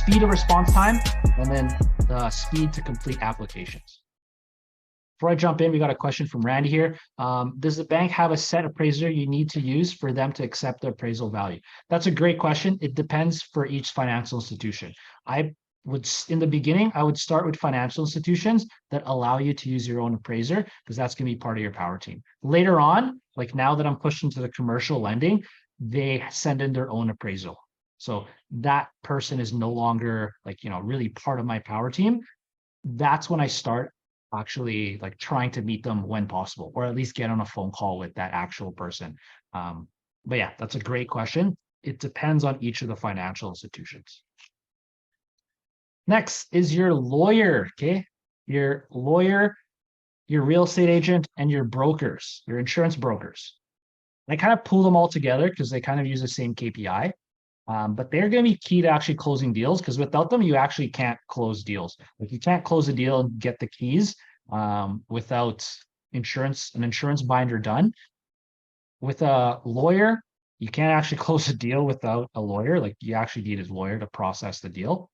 speed of response time, and then the speed to complete applications. Before I jump in, we got a question from Randy here. Does the bank have a set appraiser you need to use for them to accept the appraisal value? That's a great question. It depends for each financial institution. In the beginning, I would start with financial institutions that allow you to use your own appraiser because that's going to be part of your power team. Later on, like now that I'm pushing to the commercial lending, they send in their own appraisal. So that person is no longer like, really part of my power team. That's when I start actually like trying to meet them when possible, or at least get on a phone call with that actual person. But yeah, that's a great question. It depends on each of the financial institutions. Next is your lawyer, okay? Your lawyer, your real estate agent, and your brokers, your insurance brokers. I kind of pull them all together because they kind of use the same KPI. But they're going to be key to actually closing deals because without them, you actually can't close deals. Like you can't close a deal and get the keys without an insurance binder done. With a lawyer, you can't actually close a deal without a lawyer. Like you actually need a lawyer to process the deal.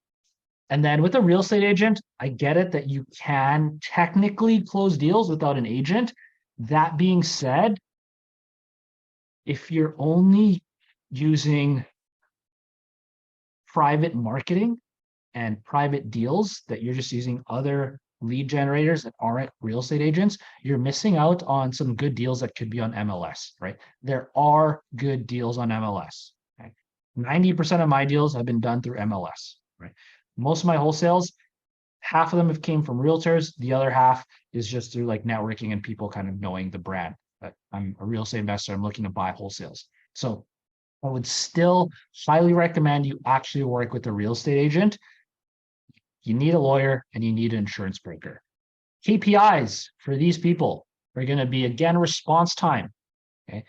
And then with a real estate agent, I get it that you can technically close deals without an agent. That being said, if you're only using private marketing and private deals, that you're just using other lead generators that aren't real estate agents, you're missing out on some good deals that could be on MLS, right? There are good deals on MLS. Okay? 90% of my deals have been done through MLS, right? Most of my wholesales, half of them have came from realtors. The other half is just through like networking and people kind of knowing the brand. That I'm a real estate investor. I'm looking to buy wholesales. So I would still highly recommend you actually work with a real estate agent. You need a lawyer and you need an insurance broker. KPIs for these people are going to be, again, response time. Okay.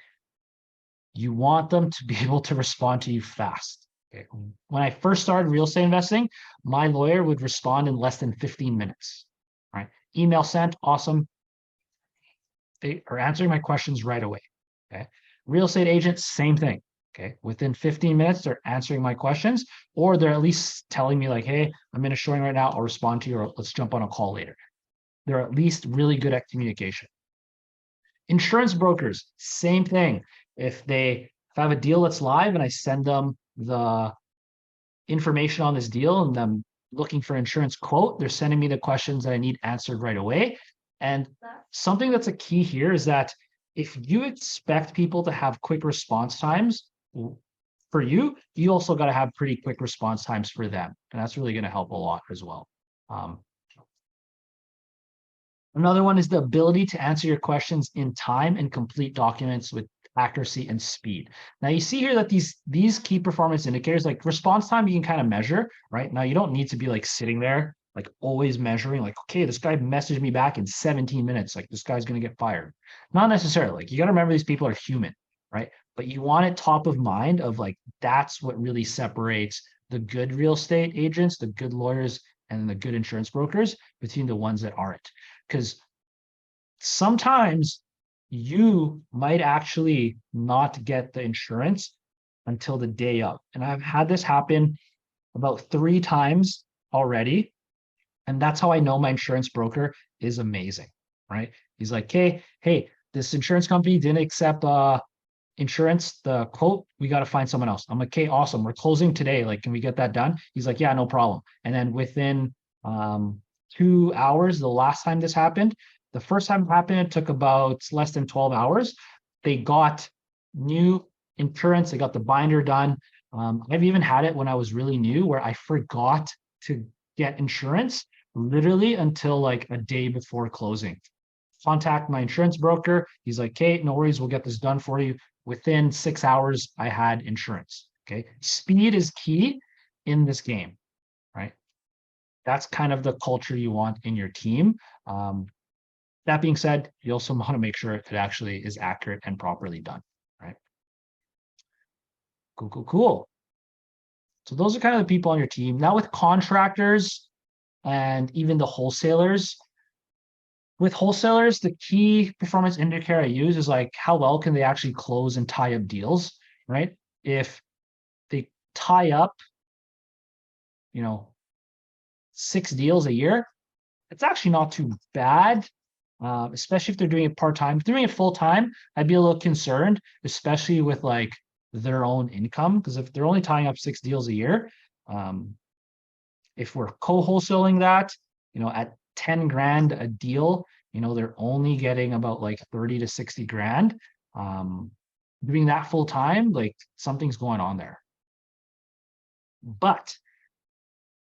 You want them to be able to respond to you fast. Okay. When I first started real estate investing, my lawyer would respond in less than 15 minutes. Right. Email sent, awesome. They are answering my questions right away. Okay. Real estate agents, same thing. Okay. Within 15 minutes, they're answering my questions, or they're at least telling me like, hey, I'm in a showing right now. I'll respond to you, or let's jump on a call later. They're at least really good at communication. Insurance brokers, same thing. If I have a deal that's live and I send them the information on this deal and I'm looking for insurance quote, they're sending me the questions that I need answered right away. And something that's a key here is that if you expect people to have quick response times for you, you also got to have pretty quick response times for them. And that's really going to help a lot as well. Another one is the ability to answer your questions in time and complete documents with accuracy and speed. Now you see here that these key performance indicators, like response time, you can kind of measure, right? Now you don't need to be like sitting there, like always measuring, like, okay, this guy messaged me back in 17 minutes. Like this guy's going to get fired. Not necessarily. Like you got to remember these people are human, right? But you want it top of mind of like, that's what really separates the good real estate agents, the good lawyers, and the good insurance brokers between the ones that aren't. Because sometimes you might actually not get the insurance until the day of. And I've had this happen about 3 times already. And that's how I know my insurance broker is amazing, right? He's like, hey, this insurance company didn't accept insurance, the quote, we got to find someone else. I'm like, okay, awesome. We're closing today. Like, can we get that done? He's like, yeah, no problem. And then within 2 hours, the last time this happened, the first time it happened, it took about less than 12 hours. They got new insurance. They got the binder done. I've even had it when I was really new where I forgot to get insurance literally until like a day before closing. Contact my insurance broker. He's like, okay, no worries. We'll get this done for you. Within 6 hours, I had insurance. Okay. Speed is key in this game, right? That's kind of the culture you want in your team. That being said, you also want to make sure it actually is accurate and properly done, right? Cool. So those are kind of the people on your team. Now with contractors and even the wholesalers, with wholesalers, the key performance indicator I use is like, how well can they actually close and tie up deals, right? If they tie up you know, 6 deals a year, it's actually not too bad. Especially if they're doing it part-time. If they're doing it full-time, I'd be a little concerned, especially with like their own income. Because if they're only tying up 6 deals a year, um, if we're co-wholesaling that, at 10 grand a deal, they're only getting about like 30 to 60 grand. Doing that full time, like something's going on there. But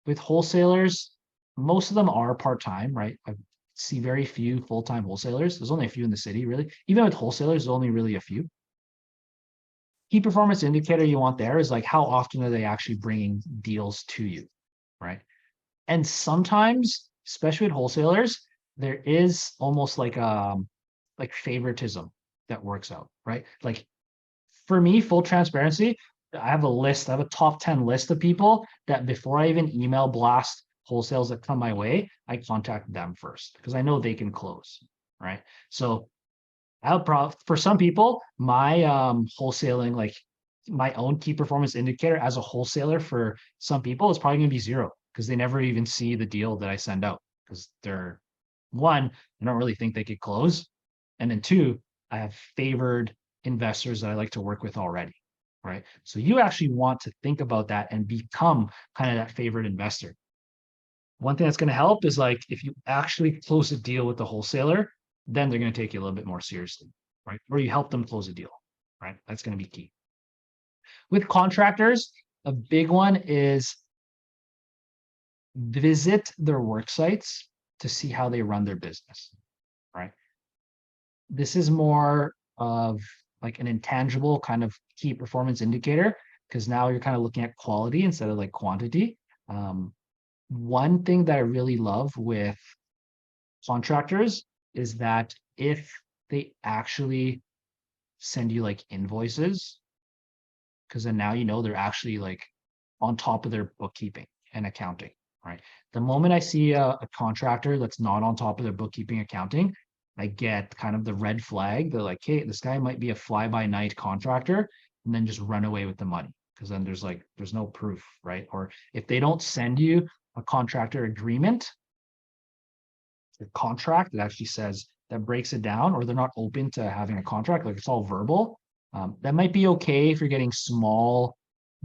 with wholesalers, most of them are part-time, right? I see very few full-time wholesalers. There's only a few in the city, really. Even with wholesalers, there's only really a few. Key performance indicator you want there is like how often are they actually bringing deals to you, right? And sometimes, especially with wholesalers, there is almost like favoritism that works out, right? Like for me, full transparency, I have a top 10 list of people that before I even email blast wholesales that come my way, I contact them first because I know they can close, right? So for some people, my wholesaling, like my own key performance indicator as a wholesaler for some people is probably going to be 0 because they never even see the deal that I send out because they're one, I don't really think they could close. And then 2, I have favored investors that I like to work with already, right? So you actually want to think about that and become kind of that favorite investor. One thing that's going to help is like if you actually close a deal with the wholesaler, then they're going to take you a little bit more seriously, right? Or you help them close a deal, right? That's going to be key. With contractors, a big one is visit their work sites to see how they run their business, right? This is more of like an intangible kind of key performance indicator because now you're kind of looking at quality instead of like quantity. One thing that I really love with contractors is that if they actually send you like invoices, because then now they're actually like on top of their bookkeeping and accounting, right? The moment I see a contractor that's not on top of their bookkeeping accounting, I get kind of the red flag. They're like, hey, this guy might be a fly-by-night contractor, and then just run away with the money. Because then there's no proof, right? Or if they don't send you a contractor agreement, the contract that actually says that breaks it down, or they're not open to having a contract, like it's all verbal. That might be okay if you're getting small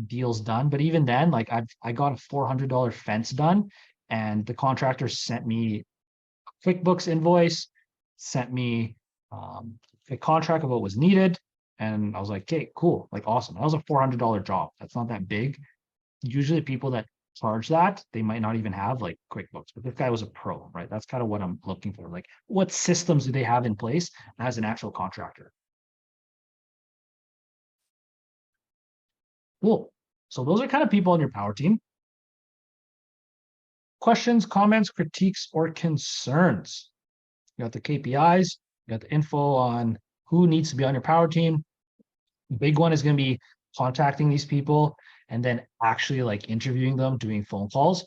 deals done, but even then, like I got a $400 fence done, and the contractor sent me a QuickBooks invoice, sent me a contract of what was needed, and I was like, okay, cool, like awesome. That was a $400 job. That's not that big. Usually, people that charge that, they might not even have like QuickBooks, but this guy was a pro, right? That's kind of what I'm looking for. Like, what systems do they have in place as an actual contractor? Cool. So those are kind of people on your power team. Questions, comments, critiques, or concerns. You got the KPIs, you got the info on who needs to be on your power team. Big one is going to be contacting these people and then actually like interviewing them, doing phone calls.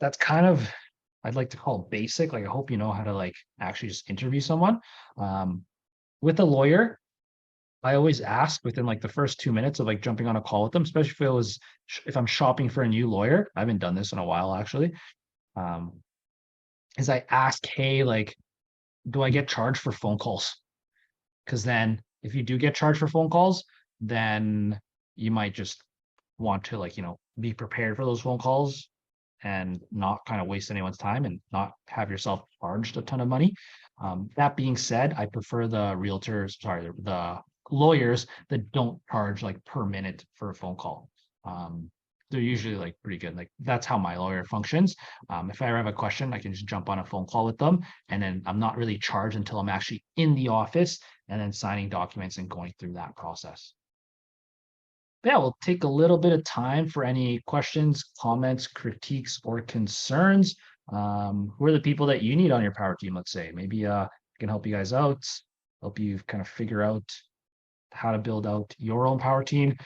That's kind of, I'd like to call basic. Like, I hope you know how to like actually just interview someone. With a lawyer, I always ask within like the first 2 minutes of like jumping on a call with them, especially if I'm shopping for a new lawyer. I haven't done this in a while actually. Is I ask, hey, like, do I get charged for phone calls? Because then if you do get charged for phone calls, then you might just want to like, be prepared for those phone calls and not kind of waste anyone's time and not have yourself charged a ton of money. That being said, I prefer the lawyers that don't charge like per minute for a phone call. They're usually like pretty good. Like that's how my lawyer functions. If I ever have a question, I can just jump on a phone call with them, and then I'm not really charged until I'm actually in the office and then signing documents and going through that process. Yeah, we'll take a little bit of time for any questions, comments, critiques, or concerns. Who are the people that you need on your power team? Let's say maybe I can help you guys out, help you kind of figure out how to build out your own power team.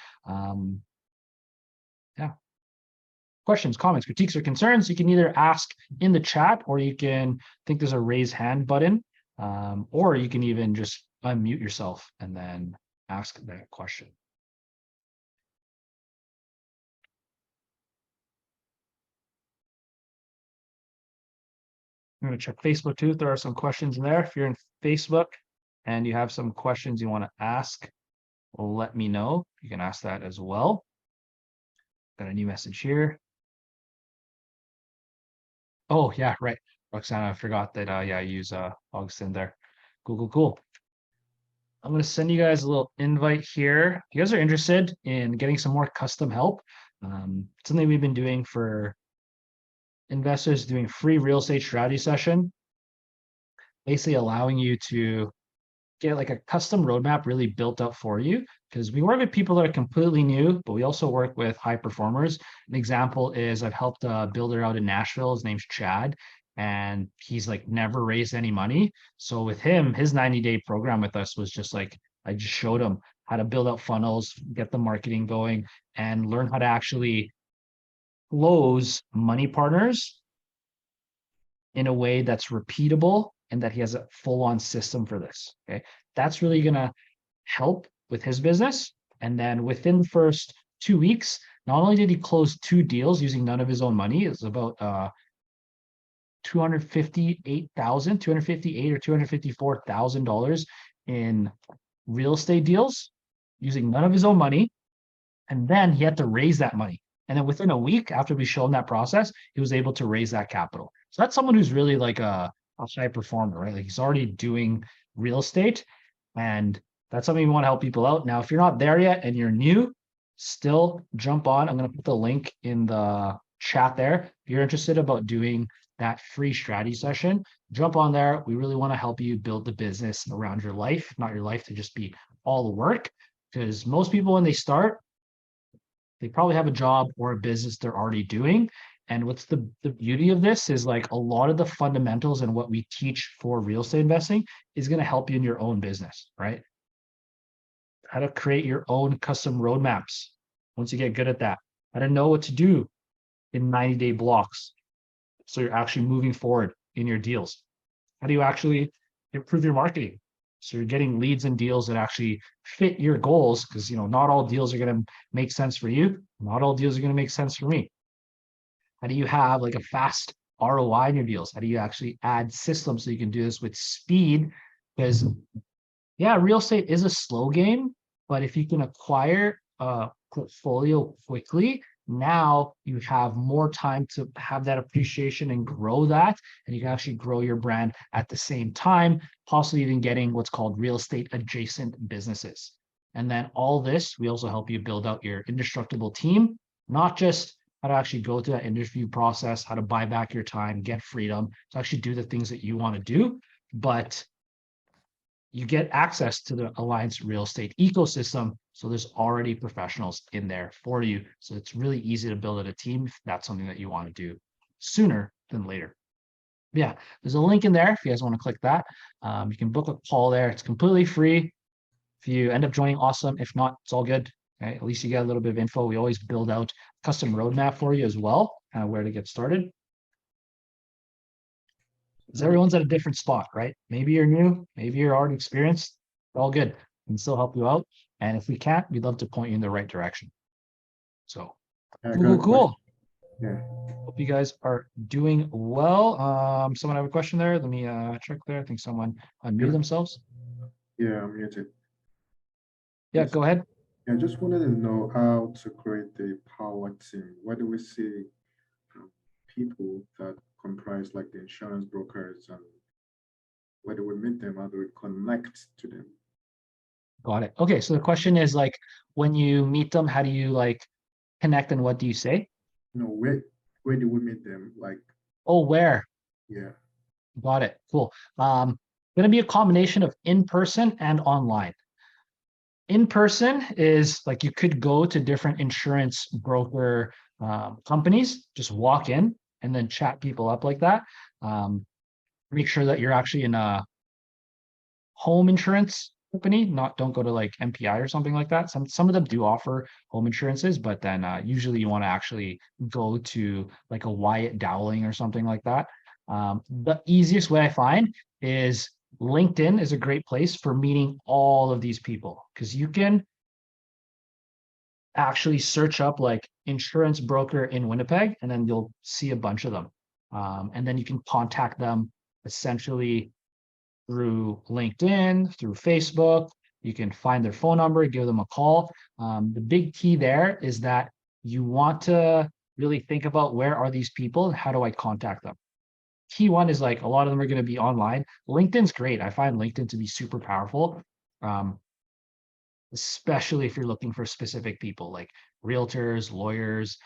Yeah. Questions, comments, critiques, or concerns, you can either ask in the chat, or you can think there's a raise hand button, or you can even just unmute yourself and then ask that question. I'm going to check Facebook too. There are some questions in there. If you're in Facebook and you have some questions you want to ask, let me know. You can ask that as well. Got a new message here. Oh, yeah, right. Roxana, I forgot that, yeah, I use Augustin there. Cool. I'm going to send you guys a little invite here. If you guys are interested in getting some more custom help, something we've been doing for investors, doing free real estate strategy session, basically allowing you to get like a custom roadmap really built up for you, because we work with people that are completely new, but we also work with high performers. An example is I've helped a builder out in Nashville. His name's Chad, and he's like never raised any money. So with him, his 90-day program with us was just like, I just showed him how to build out funnels, get the marketing going, and learn how to actually close money partners in a way that's repeatable and that he has a full-on system for this. Okay. That's really gonna help with his business. And then within the first 2 weeks, not only did he close 2 deals using none of his own money, it's about 258 or $254,000 in real estate deals using none of his own money. And then he had to raise that money. And then within a week after we showed him that process, he was able to raise that capital. So that's someone who's really like a high performer, right? Like he's already doing real estate, and that's something we want to help people out. Now, if you're not there yet and you're new, still jump on. I'm going to put the link in the chat there. If you're interested about doing that free strategy session, jump on there. We really want to help you build the business around your life, not your life to just be all the work. Because most people, when they start, they probably have a job or a business they're already doing. And what's the beauty of this is like a lot of the fundamentals and what we teach for real estate investing is going to help you in your own business, right? How to create your own custom roadmaps once you get good at that, how to know what to do in 90-day blocks. So you're actually moving forward in your deals. How do you actually improve your marketing? So you're getting leads and deals that actually fit your goals, because not all deals are going to make sense for you. Not all deals are going to make sense for me. How do you have like a fast ROI in your deals? How do you actually add systems so you can do this with speed? Because yeah, real estate is a slow game, but if you can acquire a portfolio quickly, now you have more time to have that appreciation and grow that, and you can actually grow your brand at the same time, possibly even getting what's called real estate adjacent businesses. And then all this, we also help you build out your indestructible team, not just how to actually go through that interview process, how to buy back your time, get freedom to actually do the things that you want to do, but you get access to the Alliance Real Estate ecosystem. So there's already professionals in there for you. So it's really easy to build out a team if that's something that you want to do sooner than later. Yeah, there's a link in there if you guys want to click that. You can book a call there. It's completely free. If you end up joining, awesome. If not, it's all good. Okay? At least you get a little bit of info. We always build out a custom roadmap for you as well, where to get started. Because everyone's at a different spot, right? Maybe you're new, maybe you're already experienced. All good. We can still help you out. And if we can't, we'd love to point you in the right direction. So cool. Yeah. Hope you guys are doing well. Someone have a question there? Let me check there. I think someone unmuted themselves. Yeah, I'm muted. Yeah, go ahead. I just wanted to know how to create the power team. Where do we see people that comprise like the insurance brokers, and where do we meet them? How do we connect to them? Got it. Okay, so the question is like, when you meet them, how do you like connect, and what do you say? No, where do we meet them? Like, Oh, where? yeah. Got it. Cool. Going to be a combination of in-person and online. In person is like you could go to different insurance broker companies, just walk in and then chat people up like that. Make sure that you're actually in a home insurance company, don't go to like MPI or something like that. Some of them do offer home insurances, but then usually you want to actually go to like a Wyatt Dowling or something like that. The easiest way I find is LinkedIn is a great place for meeting all of these people, because you can actually search up like insurance broker in Winnipeg, and then you'll see a bunch of them. And then you can contact them essentially through LinkedIn, through Facebook. You can find their phone number, give them a call. The big key there is that you want to really think about where are these people and how do I contact them. Key one is like a lot of them are going to be online. LinkedIn's great. I find LinkedIn to be super powerful, especially if you're looking for specific people like realtors, lawyers,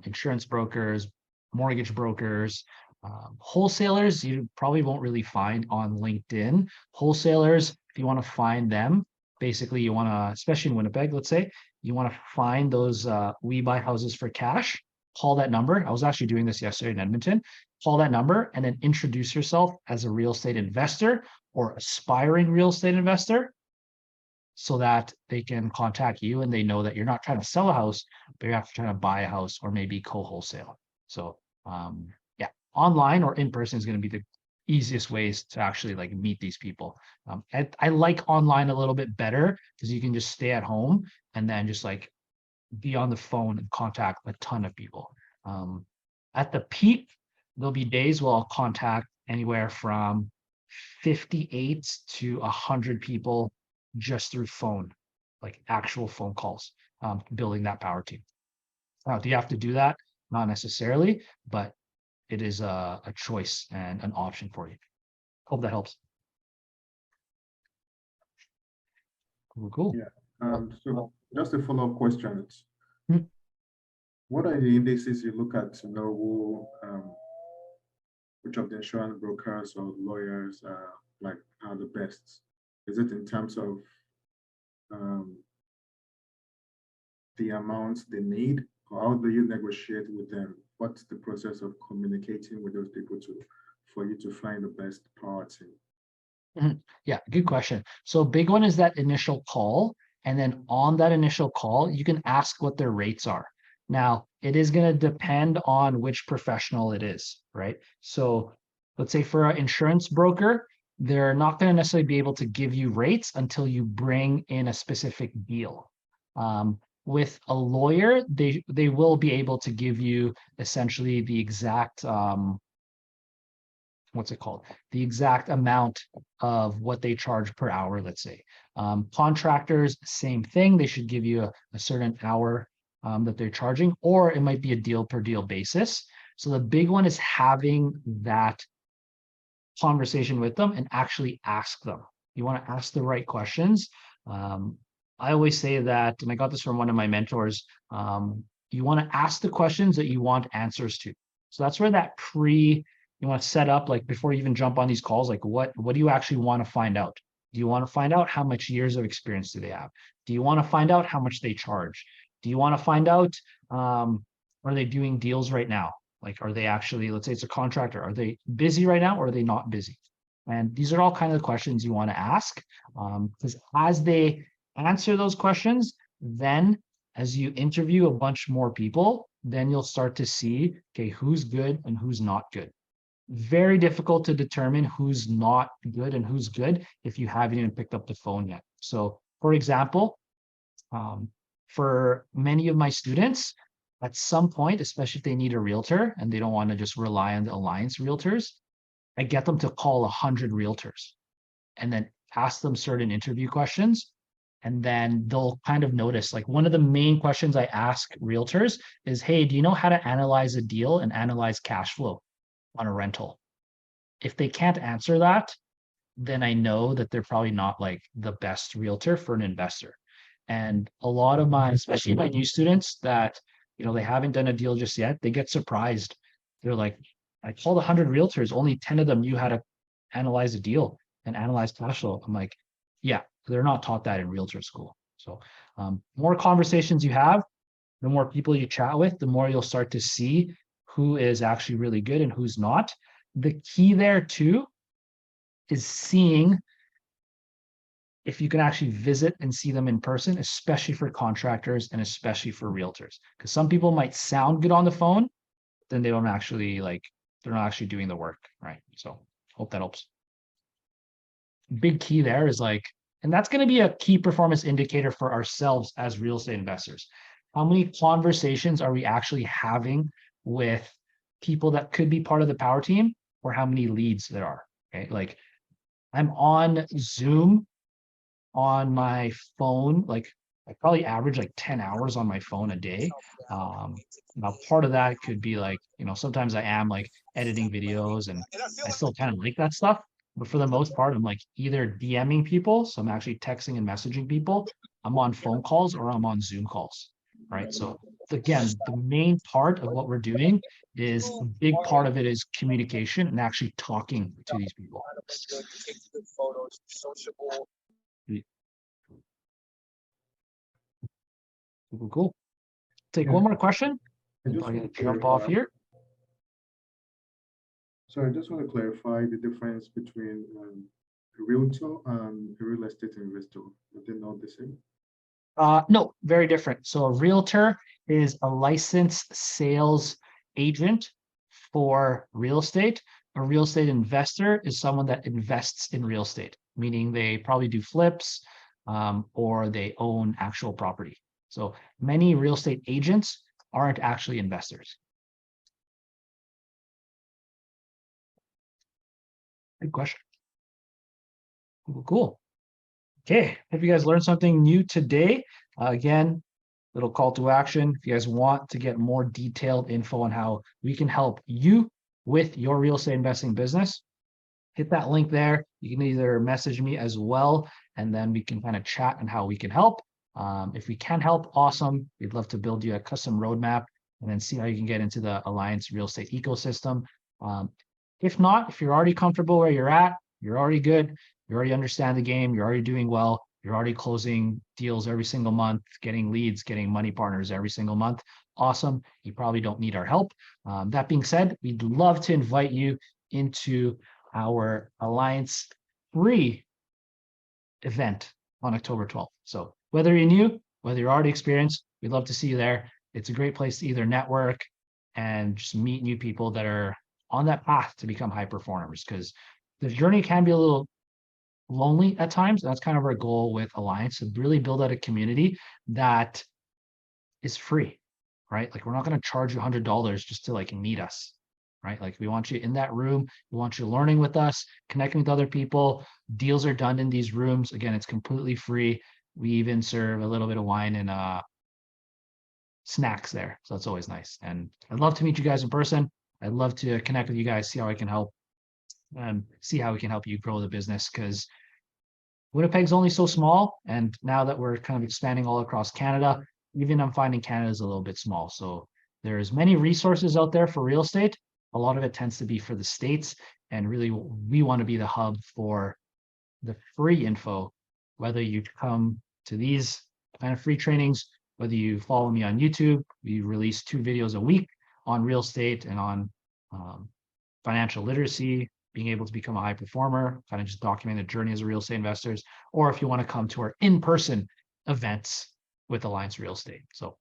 insurance brokers, mortgage brokers, wholesalers. You probably won't really find on LinkedIn. Wholesalers, if you want to find them, basically you want to, especially in Winnipeg, let's say, you want to find those we buy houses for cash. Call that number. I was actually doing this yesterday in Edmonton. Call that number and then introduce yourself as a real estate investor or aspiring real estate investor so that they can contact you and they know that you're not trying to sell a house, but you're actually trying to buy a house or maybe co-wholesale. So yeah, online or in person is going to be the easiest ways to actually like meet these people. I like online a little bit better because you can just stay at home and then just like be on the phone and contact a ton of people. At the peak, there'll be days where I'll contact anywhere from 58 to 100 people just through phone, like actual phone calls, building that power team. Now, do you have to do that? Not necessarily, but it is a choice and an option for you. Hope that helps. Cool. Yeah. So just a follow-up question. Hmm. What are the indices you look at to know who, which of the insurance brokers or lawyers are the best? Is it in terms of the amounts they need, or how do you negotiate with them? What's the process of communicating with those people for you to find the best power team? Yeah, good question. So big one is that initial call. And then on that initial call, you can ask what their rates are. Now, it is going to depend on which professional it is, right? So let's say for an insurance broker, they're not going to necessarily be able to give you rates until you bring in a specific deal. With a lawyer, they will be able to give you essentially the exact what's it called? The exact amount of what they charge per hour, let's say. Contractors, same thing. They should give you a certain hour that they're charging, or it might be a deal per deal basis. So the big one is having that conversation with them and actually ask them. You want to ask the right questions. I always say that, and I got this from one of my mentors, you want to ask the questions that you want answers to. So that's where that you want to set up, like before you even jump on these calls, like what do you actually want to find out? Do you want to find out how much years of experience do they have? Do you want to find out how much they charge? Do you want to find out, are they doing deals right now? Like, are they actually, let's say it's a contractor, are they busy right now or are they not busy? And these are all kind of the questions you want to ask, because as they answer those questions, then as you interview a bunch more people, then you'll start to see, okay, who's good and who's not good. Very difficult to determine who's not good and who's good if you haven't even picked up the phone yet. So for example, for many of my students, at some point, especially if they need a realtor and they don't want to just rely on the Alliance realtors, I get them to call 100 realtors and then ask them certain interview questions. And then they'll kind of notice, like one of the main questions I ask realtors is, hey, do you know how to analyze a deal and analyze cash flow on a rental? If they can't answer that, then I know that they're probably not like the best realtor for an investor. And a lot of my, especially my new students that, they haven't done a deal just yet, they get surprised. They're like, I called 100 realtors, only 10 of them knew how to analyze a deal and analyze cash flow. I'm like, yeah, they're not taught that in realtor school. So more conversations you have, the more people you chat with, the more you'll start to see who is actually really good and who's not. The key there too is seeing if you can actually visit and see them in person, especially for contractors and especially for realtors. Because some people might sound good on the phone, then they don't actually they're not actually doing the work, right? So hope that helps. Big key there is and that's going to be a key performance indicator for ourselves as real estate investors. How many conversations are we actually having with people that could be part of the power team or how many leads there are. Okay. Like I'm on Zoom on my phone, like I probably average like 10 hours on my phone a day. Now part of that could be like, sometimes I am like editing videos and I still kind of like that stuff. But for the most part, I'm like either DMing people, so I'm actually texting and messaging people, I'm on phone calls or I'm on Zoom calls, right? So again, the main part of what we're doing is a big part of it is communication and actually talking to these people. Cool, cool. Take Yeah. one more question. I I'm just probably want gonna to jump off clarify. here. So I just want to clarify the difference between a realtor and a real estate investor. Are they not the same? No, very different. So a realtor is a licensed sales agent for real estate. A real estate investor is someone that invests in real estate, meaning they probably do flips, or they own actual property. So many real estate agents aren't actually investors. Good question. Cool, cool. Okay, hope you guys learned something new today. Again, little call to action. If you guys want to get more detailed info on how we can help you with your real estate investing business, hit that link there. You can either message me as well, and then we can kind of chat on how we can help. If we can help, awesome. We'd love to build you a custom roadmap and then see how you can get into the Alliance real estate ecosystem. If not, if you're already comfortable where you're at, you're already good, you already understand the game, you're already doing well, you're already closing deals every single month, getting leads, getting money partners every single month. Awesome. You probably don't need our help. That being said, we'd love to invite you into our Alliance free event on October 12th. So whether you're new, whether you're already experienced, we'd love to see you there. It's a great place to either network and just meet new people that are on that path to become high performers, because the journey can be a little lonely at times. That's kind of our goal with Alliance, to really build out a community that is free, right? Like we're not going to charge you $100 just to like meet us, right? Like we want you in that room. We want you learning with us, connecting with other people. Deals are done in these rooms. Again, it's completely free. We even serve a little bit of wine and snacks there. So that's always nice. And I'd love to meet you guys in person. I'd love to connect with you guys, see how I can help, see how we can help you grow the business, because Winnipeg's only so small. And now that we're kind of expanding all across Canada, even I'm finding Canada's a little bit small. So there's many resources out there for real estate. A lot of it tends to be for the States. And really, we want to be the hub for the free info, whether you come to these kind of free trainings, whether you follow me on YouTube. We release 2 videos a week on real estate and on financial literacy, being able to become a high performer, kind of just documenting the journey as a real estate investors, or if you want to come to our in-person events with Alliance Real Estate. So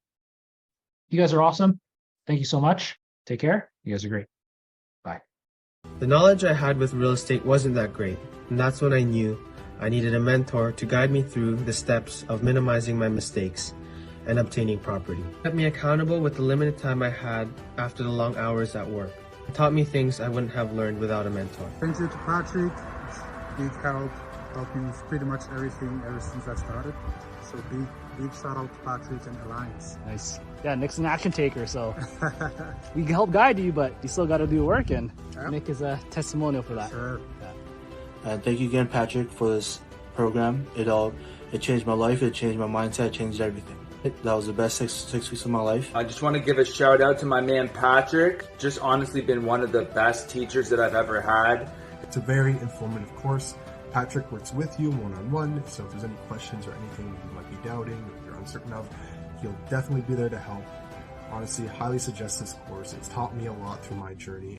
you guys are awesome. Thank you so much. Take care. You guys are great. Bye. The knowledge I had with real estate wasn't that great, and that's when I knew I needed a mentor to guide me through the steps of minimizing my mistakes and obtaining property. It kept me accountable with the limited time I had after the long hours at work. It taught me things I wouldn't have learned without a mentor. Thank you to Patrick. Big help, helping with pretty much everything ever since I started. So big shout out to Patrick and Alliance. Nice. Yeah, Nick's an action taker, so we can help guide you, but you still got to do work, and Nick is a testimonial for that. Sure. And thank you again, Patrick, for this program. It changed my life. It changed my mindset. It changed everything. That was the best six weeks of my life. I just want to give a shout out to my man Patrick. Just honestly been one of the best teachers that I've ever had. It's a very informative course. Patrick works with you one-on-one, so if there's any questions or anything you might be doubting or you're uncertain of, he'll definitely be there to help. Honestly, highly suggest this course. It's taught me a lot through my journey.